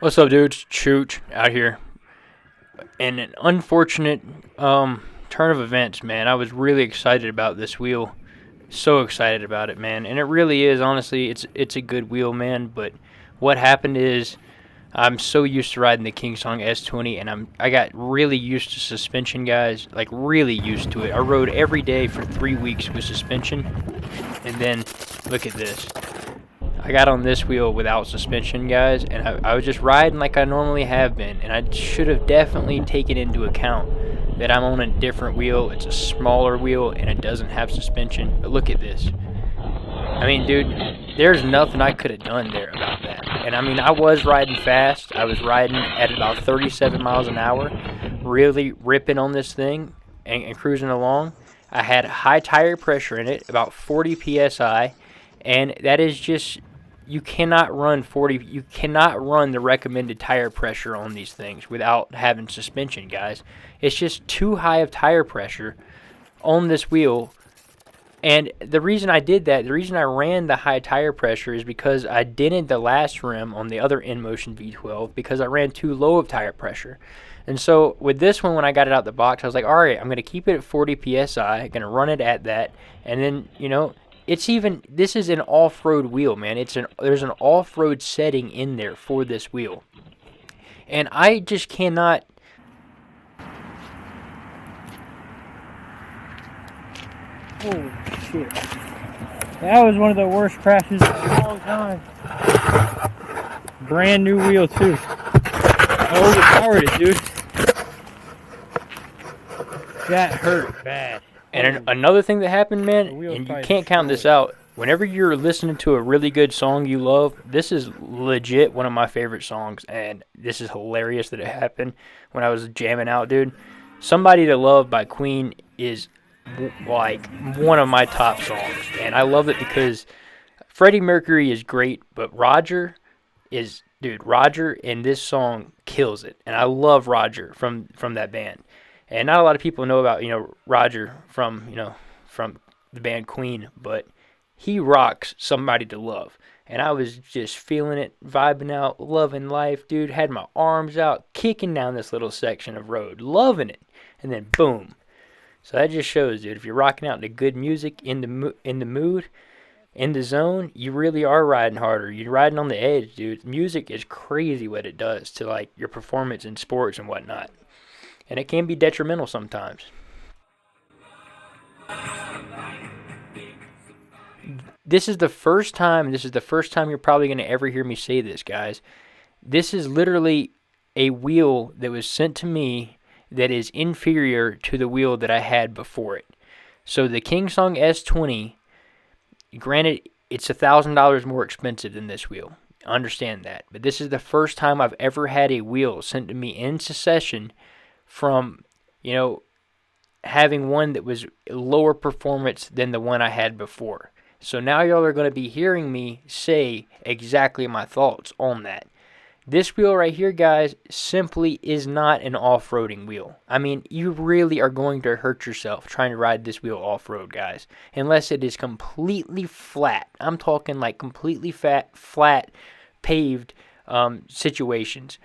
What's up, dudes? Chooch out here. And an unfortunate turn of events, man. I was really excited about this wheel. So excited about it, man. And it really is, honestly, it's a good wheel, man. But what happened is I'm so used to riding the Kingsong S20, and I got really used to suspension, guys. Like, really used to it. I rode every day for 3 weeks with suspension. And then, look at this. I got on this wheel without suspension, guys, and I was just riding like I normally have been, and I should have definitely taken into account that I'm on a different wheel. It's a smaller wheel, and it doesn't have suspension, but look at this. I mean, dude, there's nothing I could have done there about that. And I mean, I was riding fast. I was riding at about 37 miles an hour, really ripping on this thing and cruising along. I had high tire pressure in it, about 40 psi, and that is just... You cannot run the recommended tire pressure on these things without having suspension, guys. It's just too high of tire pressure on this wheel. And the reason I did that, the reason I ran the high tire pressure is because I dented the last rim on the other INMOTION V12 because I ran too low of tire pressure. And so with this one, when I got it out the box, I was like, all right, I'm going to keep it at 40 psi, going to run it at that, and then, this is an off-road wheel, man. There's an off-road setting in there for this wheel. And I just cannot... Holy shit. That was one of the worst crashes of all time. Brand new wheel, too. I overpowered it, dude. That hurt bad. And another thing that happened, man, and you can't count this out, whenever you're listening to a really good song you love, this is legit one of my favorite songs, and this is hilarious that it happened when I was jamming out, dude. Somebody to Love by Queen is like one of my top songs, and I love it because Freddie Mercury is great, but Roger in this song kills it, and I love Roger from that band. And not a lot of people know about, Roger from the band Queen, but he rocks Somebody to Love. And I was just feeling it, vibing out, loving life, dude. Had my arms out, kicking down this little section of road, loving it. And then boom. So that just shows, dude, if you're rocking out to good music, in the mood, in the zone, you really are riding harder. You're riding on the edge, dude. Music is crazy what it does to like your performance in sports and whatnot. And it can be detrimental sometimes. This is the first time you're probably going to ever hear me say this, guys. This is literally a wheel that was sent to me that is inferior to the wheel that I had before it. So the Kingsong S20, granted, it's $1,000 more expensive than this wheel. I understand that. But this is the first time I've ever had a wheel sent to me in succession from, having one that was lower performance than the one I had before. So now y'all are going to be hearing me say exactly my thoughts on that. This wheel right here, guys, simply is not an off-roading wheel. I mean, you really are going to hurt yourself trying to ride this wheel off-road, guys, unless it is completely flat. I'm talking like completely flat, paved situations.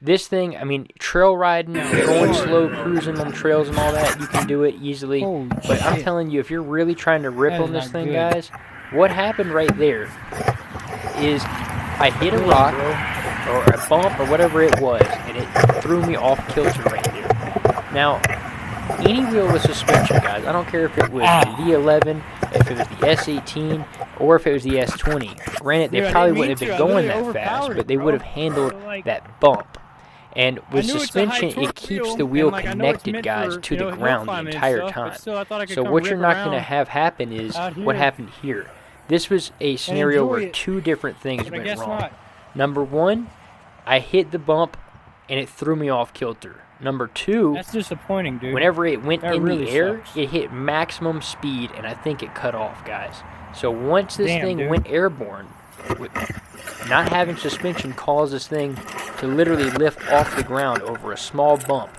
This thing, I mean, trail riding, going slow, cruising on trails and all that, you can do it easily. But I'm telling you, if you're really trying to rip on this thing, guys, what happened right there is I hit a rock or a bump or whatever it was, and it threw me off kilter right there. Now, any wheel with suspension, guys, I don't care if it was the V11, if it was the S18, or if it was the S20. Granted, they probably wouldn't have been going that fast, but they would have handled that bump. And with suspension, it keeps the wheel connected, guys, to the ground the entire time. So what you're not going to have happen is what happened here. This was a scenario where two different things went wrong. Number one, I hit the bump, and it threw me off kilter. Number two, that's disappointing, dude. Whenever it went in the air, it hit maximum speed, and I think it cut off, guys. So once this thing went airborne, not having suspension caused this thing to literally lift off the ground over a small bump.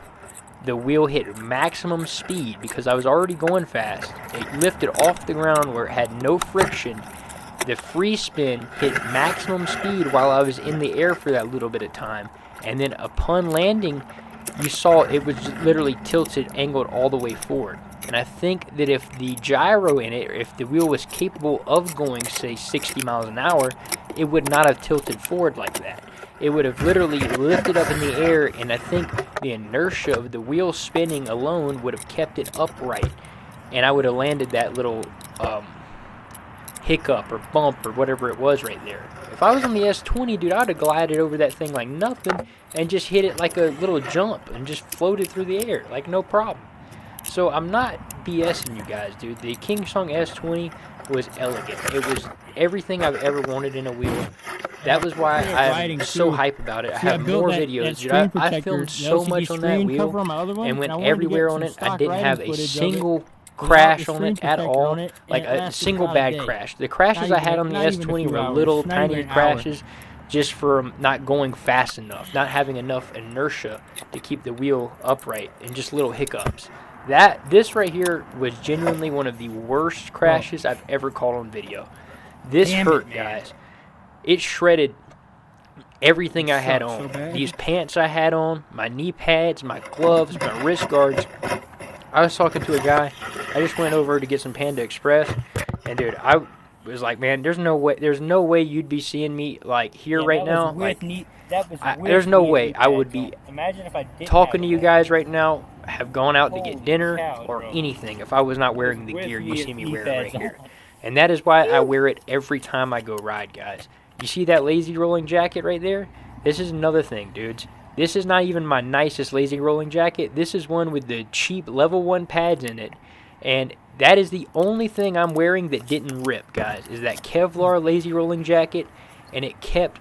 The wheel hit maximum speed because I was already going fast. It lifted off the ground where it had no friction, The free spin hit maximum speed while I was in the air for that little bit of time. And then upon landing, you saw it was literally tilted, angled all the way forward. And I think that if the gyro in it, or if the wheel was capable of going, say, 60 miles an hour, it would not have tilted forward like that. It would have literally lifted up in the air, and I think the inertia of the wheel spinning alone would have kept it upright. And I would have landed that little hiccup or bump or whatever it was right there. If I was on the S20, dude, I would have glided over that thing like nothing and just hit it like a little jump and just floated through the air like no problem. So I'm not BSing you guys, dude. The King Song S20 was elegant. It was everything I've ever wanted in a wheel. That was why I'm so hype about it. I have more videos, dude. I filmed so much on that wheel and went everywhere on it. I didn't have a single crash on it at all, like a single bad crash. The crashes I had on the S20 were little tiny crashes just for not going fast enough, not having enough inertia to keep the wheel upright, and just little hiccups. This right here was genuinely one of the worst crashes I've ever caught on video. This hurt, guys. It shredded everything I had on. These pants I had on, my knee pads, my gloves, my wrist guards. I was talking to a guy. I just went over to get some Panda Express, and dude, I was like, man, there's no way you'd be seeing me like here right now. Like, there's no way I would be talking to you guys right now, have gone out to get dinner or anything if I was not wearing the gear you see me wearing right here. And that is why I wear it every time I go ride, guys. You see that lazy rolling jacket right there? This is another thing, dudes. This is not even my nicest lazy rolling jacket. This is one with the cheap level 1 pads in it. And that is the only thing I'm wearing that didn't rip, guys, is that Kevlar lazy rolling jacket. And it kept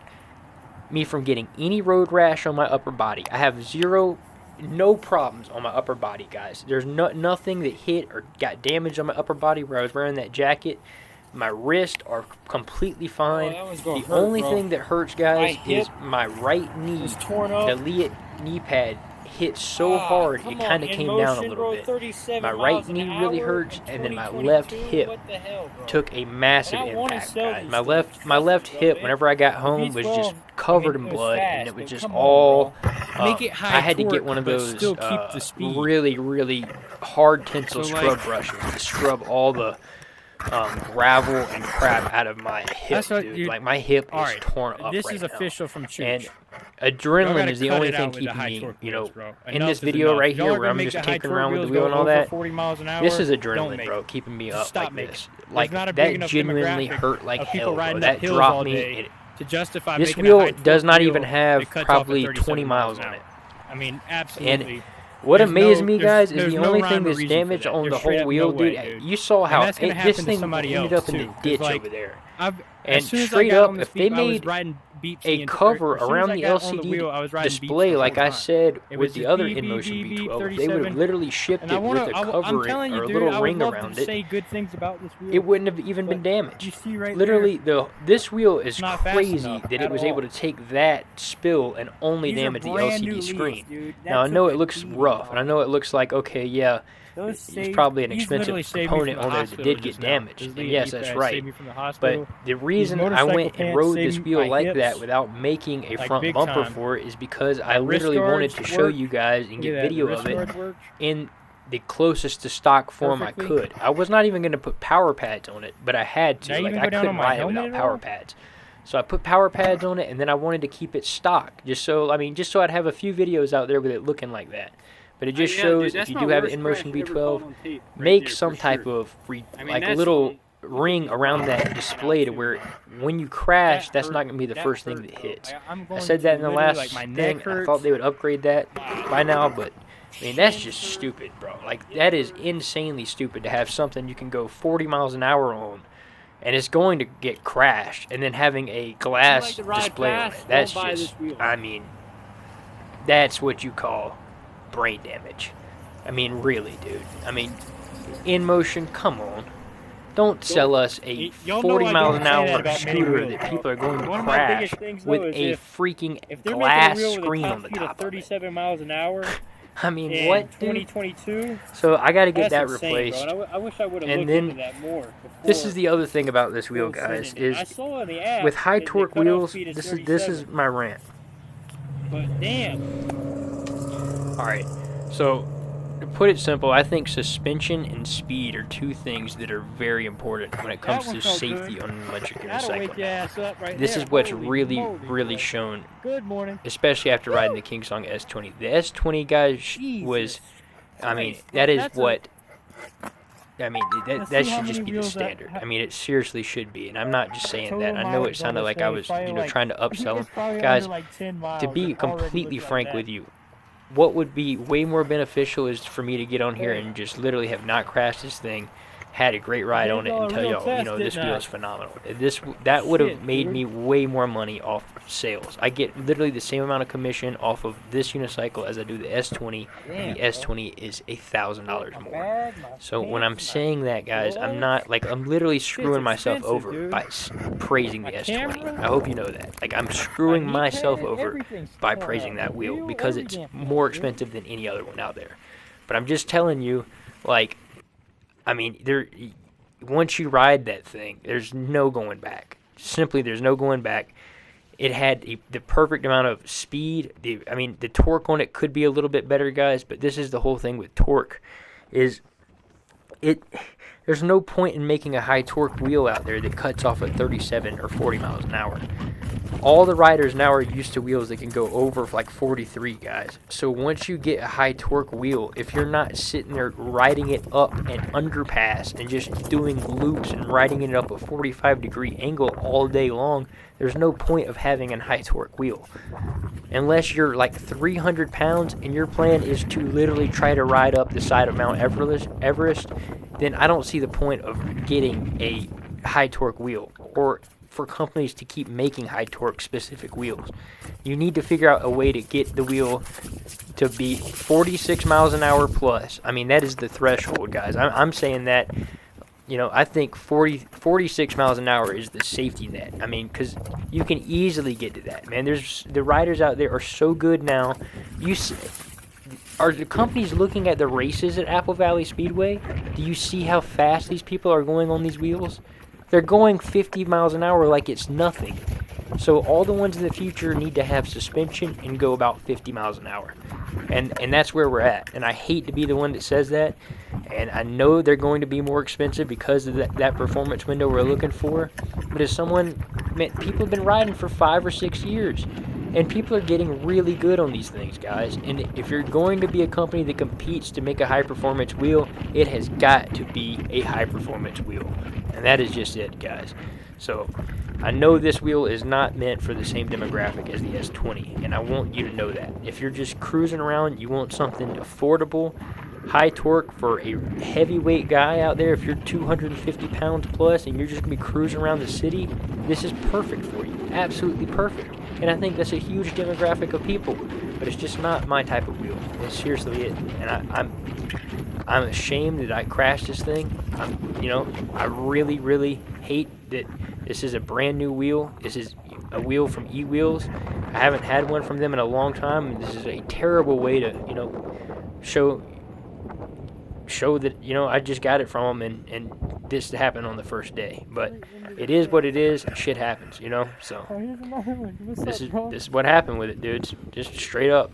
me from getting any road rash on my upper body. I have no problems on my upper body, guys. There's nothing that hit or got damaged on my upper body where I was wearing that jacket. My wrists are completely fine. The only thing that hurts, guys, is my right knee. The Leatt knee pad hit so hard it kind of came down a little bit. My right knee really hurts, and then my left hip took a massive impact, guys. My left hip, whenever I got home, was just covered in blood, and it was just all. I had to get one of those really, really hard tensile scrub brushes to scrub all the gravel and crap out of my hip, dude. Like, my hip is torn up right now. This is official from Church. And adrenaline is the only thing keeping me, in this video right here where I'm just tinkering around with the wheel and all that. This is adrenaline, bro, keeping me up like this. Like, that genuinely hurt like hell, bro. That dropped me. This wheel does not even have probably 20 miles on it. I mean, absolutely. And what amazed me, guys, is the only thing that's damaged on the whole wheel, dude. You saw how this thing ended up in the ditch over there. And straight up, if they made a cover around the LCD display, like I said with the other INMOTION V12, they would have literally shipped it with a cover or a little ring around it. It wouldn't have even been damaged. Literally, this wheel is crazy that it was able to take that spill and only damage the LCD screen. Now, I know it looks rough, and I know it looks like, okay, yeah, it's probably an expensive component on there that did get damaged, and yes, that's right. But the reason I went and rode this wheel like that without making a front bumper for it is because I literally wanted to show you guys and get video of it in the closest to stock form I could. I was not even going to put power pads on it, but I had to. Like, I couldn't ride it without power pads. So I put power pads on it, and then I wanted to keep it stock, just so I'd have a few videos out there with it looking like that. But it just shows if you do have an INMOTION V12, make some type of little ring around that display to where when you crash, that's not going to be the first thing that hits. I said that in the last thing. I thought they would upgrade that by now, but I mean, that's just stupid, bro. Like, that is insanely stupid to have something you can go 40 miles an hour on, and it's going to get crashed, and then having a glass display on it. That's just, I mean, that's what you call brain damage. I mean, really, dude. I mean, INMOTION, come on. Don't sell us a 40 miles an hour scooter that people are going to crash with a freaking glass screen on the top of it. 37 miles an hour. I mean, in what, dude? 2022. So I got to get That's that insane, replaced. bro. And I wish I would have And looked then into that more. This is the other thing about this wheel, guys, is I saw in the app with high that the torque cutoff wheels, speed is this is 37. my rant. But damn. Alright, so to put it simple, I think suspension and speed are two things that are very important when it comes to safety on an electric unicycle. This is what's really shown, Good morning. especially after riding the King Song S20. The S20, guys, was, I mean, that is what, I mean, that should just be the standard. I mean, it seriously should be, and I'm not just saying that. I know it sounded like I was, trying to upsell them. Guys, to be completely frank with you, what would be way more beneficial is for me to get on here and just literally have not crashed this thing, had a great ride on it, and tell y'all, this wheel is phenomenal. That would have made me way more money off sales. I get literally the same amount of commission off of this unicycle as I do the S20, and the S20 is $1,000 more. So when I'm saying that, guys, I'm not, like, I'm literally screwing myself over by praising the S20. I hope you know that. Like, I'm screwing myself over by praising that wheel because it's more expensive than any other one out there. But I'm just telling you, like, I mean, once you ride that thing, there's no going back. Simply, there's no going back. It had the perfect amount of speed. I mean, the torque on it could be a little bit better, guys, but this is the whole thing with torque. There's no point in making a high torque wheel out there that cuts off at 37 or 40 miles an hour. All the riders now are used to wheels that can go over like 43, guys. So once you get a high torque wheel, if you're not sitting there riding it up an underpass and just doing loops and riding it up a 45-degree angle all day long, there's no point of having a high torque wheel. Unless you're like 300 pounds and your plan is to literally try to ride up the side of Mount Everest, then I don't see the point of getting a high torque wheel, or for companies to keep making high torque specific wheels. You need to figure out a way to get the wheel to be 46 miles an hour plus. I mean, that is the threshold, guys. I'm saying that, I think 46 miles an hour is the safety net. I mean, because you can easily get to that, man. The riders out there are so good now. Are the companies looking at the races at Apple Valley Speedway? Do you see how fast these people are going on these wheels? They're going 50 miles an hour like it's nothing. So all the ones in the future need to have suspension and go about 50 miles an hour. And that's where we're at. And I hate to be the one that says that. And I know they're going to be more expensive because of that performance window we're looking for. But as someone, man, people have been riding for 5 or 6 years. And people are getting really good on these things, guys. And if you're going to be a company that competes to make a high-performance wheel, it has got to be a high-performance wheel. And that is just it, guys. So I know this wheel is not meant for the same demographic as the S20, and I want you to know that. If you're just cruising around, you want something affordable, high torque for a heavyweight guy out there, if you're 250 pounds plus and you're just going to be cruising around the city, this is perfect for you. Absolutely perfect. And I think that's a huge demographic of people, but it's just not my type of wheel. It's seriously it. And I'm ashamed that I crashed this thing. I really hate that this is a brand new wheel. This is a wheel from E-Wheels. I haven't had one from them in a long time, and this is a terrible way to, show that, I just got it from them, and this happened on the first day. But it is what it is. Shit happens, so Oh, here's another one. What's this up, bro? is what happened with it, dudes. Just straight up.